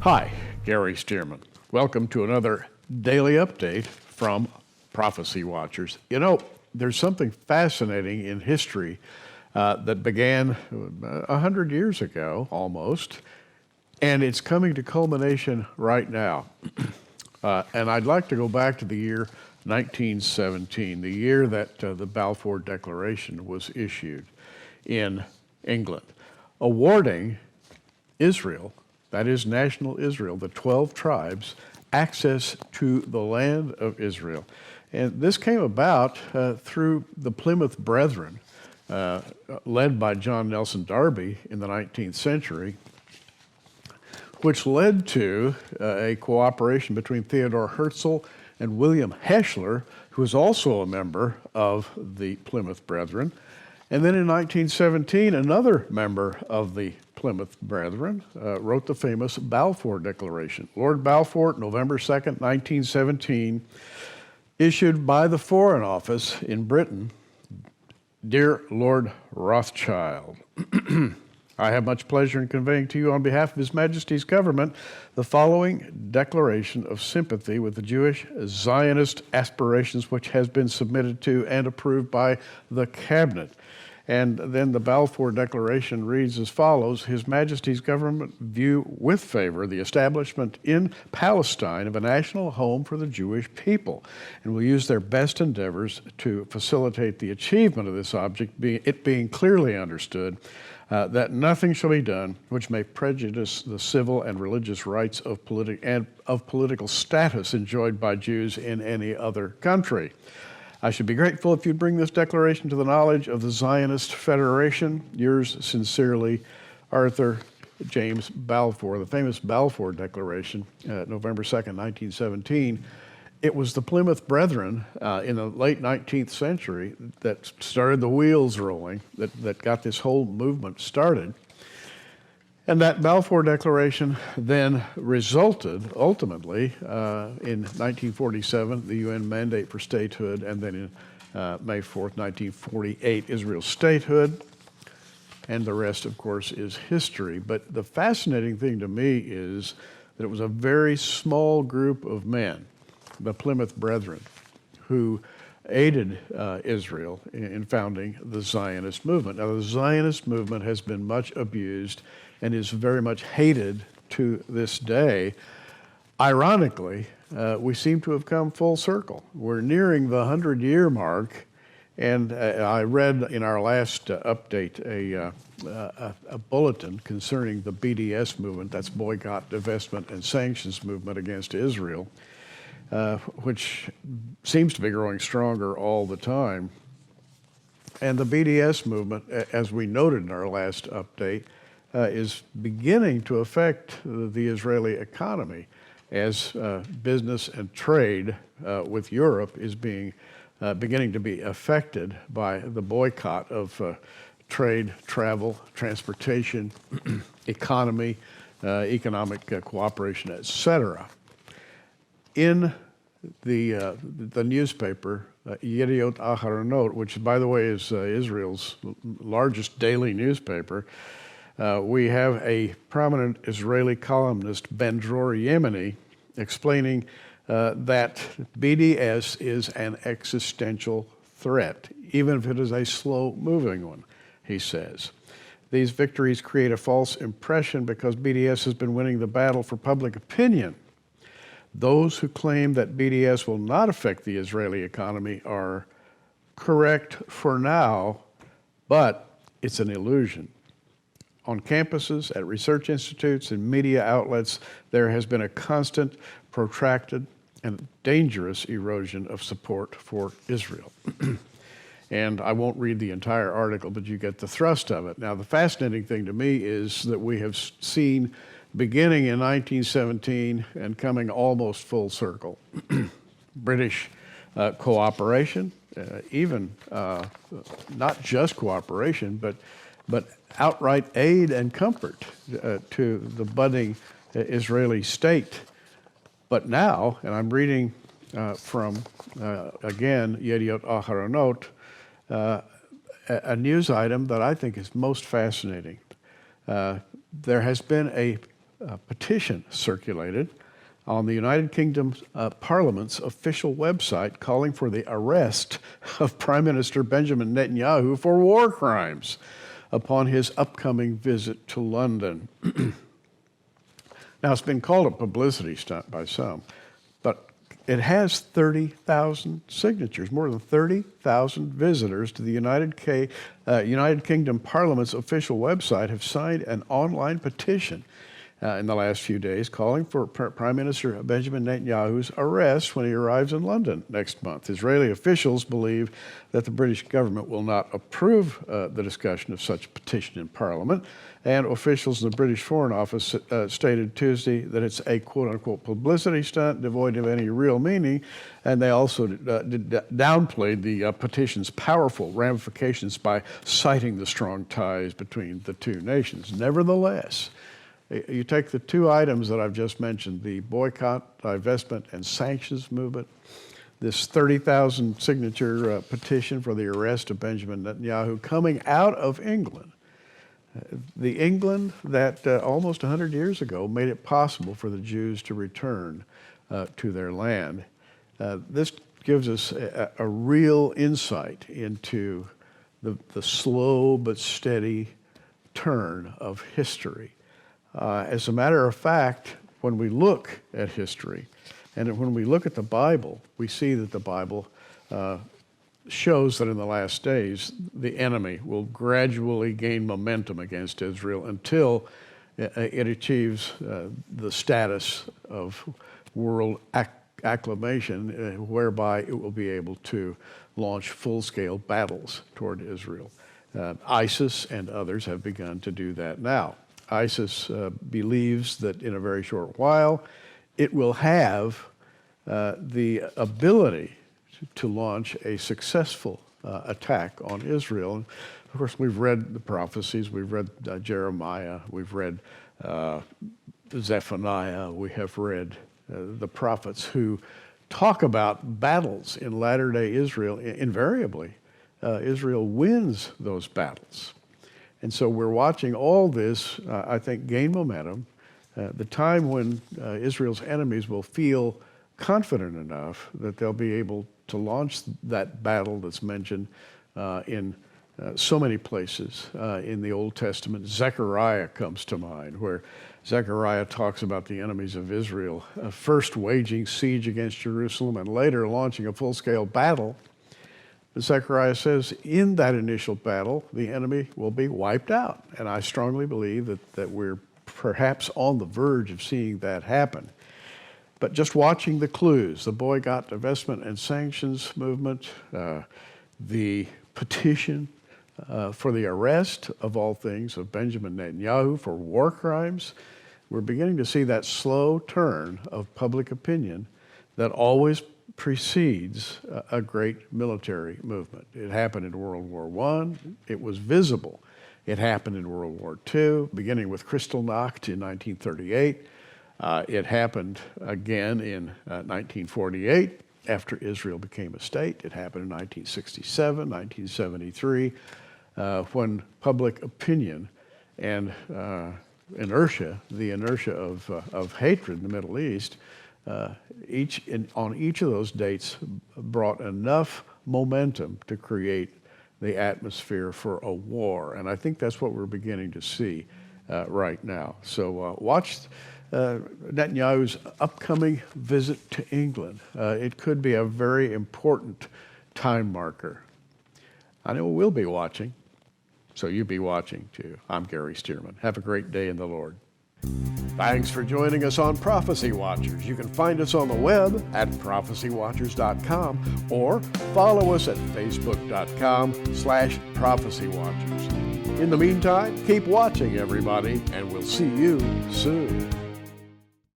Hi, Gary Stearman. Welcome to another daily update from Prophecy Watchers. You know, there's something fascinating in history that began 100 years ago, almost, and it's coming to culmination right now. And I'd like to go back to the year 1917, the year that the Balfour Declaration was issued in England, awarding Israel, that is national Israel, the 12 tribes, access to the land of Israel. And this came about through the Plymouth Brethren, led by John Nelson Darby in the 19th century, which led to a cooperation between Theodore Herzl and William Heschler, who was also a member of the Plymouth Brethren. And then in 1917, another member of the Plymouth Brethren wrote the famous Balfour Declaration. Lord Balfour, November 2nd, 1917, issued by the Foreign Office in Britain. Dear Lord Rothschild, I have much pleasure in conveying to you on behalf of His Majesty's government the following declaration of sympathy with the Jewish Zionist aspirations which has been submitted to and approved by the Cabinet. And then the Balfour Declaration reads as follows: His Majesty's government view with favor the establishment in Palestine of a national home for the Jewish people, and will use their best endeavors to facilitate the achievement of this object, it being clearly understood that nothing shall be done which may prejudice the civil and religious rights of political status enjoyed by Jews in any other country. I should be grateful if you'd bring this declaration to the knowledge of the Zionist Federation. Yours sincerely, Arthur James Balfour. The famous Balfour Declaration, November 2nd, 1917. It was the Plymouth Brethren in the late 19th century that started the wheels rolling, that got this whole movement started. And that Balfour Declaration then resulted, ultimately, in 1947, the UN mandate for statehood, and then in May 4th, 1948, Israel's statehood, and the rest, of course, is history. But the fascinating thing to me is that it was a very small group of men, the Plymouth Brethren, who aided Israel in founding the Zionist movement. Now, the Zionist movement has been much abused and is very much hated to this day. Ironically, we seem to have come full circle. We're nearing the 100-year mark, and I read in our last update a bulletin concerning the BDS movement, that's Boycott, Divestment, and Sanctions movement against Israel, which seems to be growing stronger all the time. And the BDS movement, as we noted in our last update, is beginning to affect the Israeli economy as business and trade with Europe is beginning to be affected by the boycott of trade, travel, transportation, economy, economic cooperation, etc. In the newspaper, Yediot Aharonot, which, by the way, is Israel's largest daily newspaper, we have a prominent Israeli columnist, Ben-Dror Yemeni, explaining that BDS is an existential threat, even if it is a slow-moving one, he says. These victories create a false impression because BDS has been winning the battle for public opinion. Those who claim that BDS will not affect the Israeli economy are correct for now, but it's an illusion. On campuses, at research institutes, and media outlets, there has been a constant, protracted, and dangerous erosion of support for Israel. And I won't read the entire article, but you get the thrust of it. Now, the fascinating thing to me is that we have seen, beginning in 1917 and coming almost full circle, British cooperation, even not just cooperation, but outright aid and comfort to the budding Israeli state. But now, and I'm reading from, again, Yediot Aharonot, a news item that I think is most fascinating. There has been petition circulated on the United Kingdom Parliament's official website calling for the arrest of Prime Minister Benjamin Netanyahu for war crimes upon his upcoming visit to London. Now, it's been called a publicity stunt by some, but it has 30,000 signatures. More than 30,000 visitors to the United Kingdom Parliament's official website have signed an online petition in the last few days calling for Prime Minister Benjamin Netanyahu's arrest when he arrives in London next month. Israeli officials believe that the British government will not approve the discussion of such a petition in Parliament, and officials in the British Foreign Office stated Tuesday that it's a quote-unquote publicity stunt devoid of any real meaning, and they also downplayed the petition's powerful ramifications by citing the strong ties between the two nations. Nevertheless, you take the two items that I've just mentioned, the boycott, divestment, and sanctions movement, this 30,000 signature petition for the arrest of Benjamin Netanyahu coming out of England, the England that almost 100 years ago made it possible for the Jews to return to their land. This gives us a real insight into the slow but steady turn of history. As a matter of fact, when we look at history and when we look at the Bible, we see that the Bible shows that in the last days, the enemy will gradually gain momentum against Israel until it achieves the status of world acclamation, whereby it will be able to launch full-scale battles toward Israel. ISIS and others have begun to do that now. ISIS believes that in a very short while, it will have the ability to launch a successful attack on Israel. And of course, we've read the prophecies, we've read Jeremiah, we've read Zephaniah, we have read the prophets who talk about battles in latter-day Israel. Invariably, Israel wins those battles. And so we're watching all this, I think, gain momentum. The time when Israel's enemies will feel confident enough that they'll be able to launch that battle that's mentioned in so many places in the Old Testament. Zechariah comes to mind, where Zechariah talks about the enemies of Israel first waging siege against Jerusalem and later launching a full-scale battle. Zechariah says in that initial battle, the enemy will be wiped out. And I strongly believe that we're perhaps on the verge of seeing that happen. But just watching the clues, the boycott, divestment, and sanctions movement, the petition for the arrest, of all things, of Benjamin Netanyahu for war crimes, we're beginning to see that slow turn of public opinion that always precedes a great military movement. It happened in World War I. It was visible. It happened in World War II, beginning with Kristallnacht in 1938. It happened again in 1948 after Israel became a state. It happened in 1967, 1973, when public opinion and the inertia of hatred in the Middle East, on each of those dates brought enough momentum to create the atmosphere for a war. And I think that's what we're beginning to see right now. So watch Netanyahu's upcoming visit to England. It could be a very important time marker. I know we'll be watching, so you be watching too. I'm Gary Stearman. Have a great day in the Lord. Thanks for joining us on Prophecy Watchers. You can find us on the web at prophecywatchers.com or follow us at facebook.com/prophecywatchers. In the meantime, keep watching, everybody, and we'll see you soon.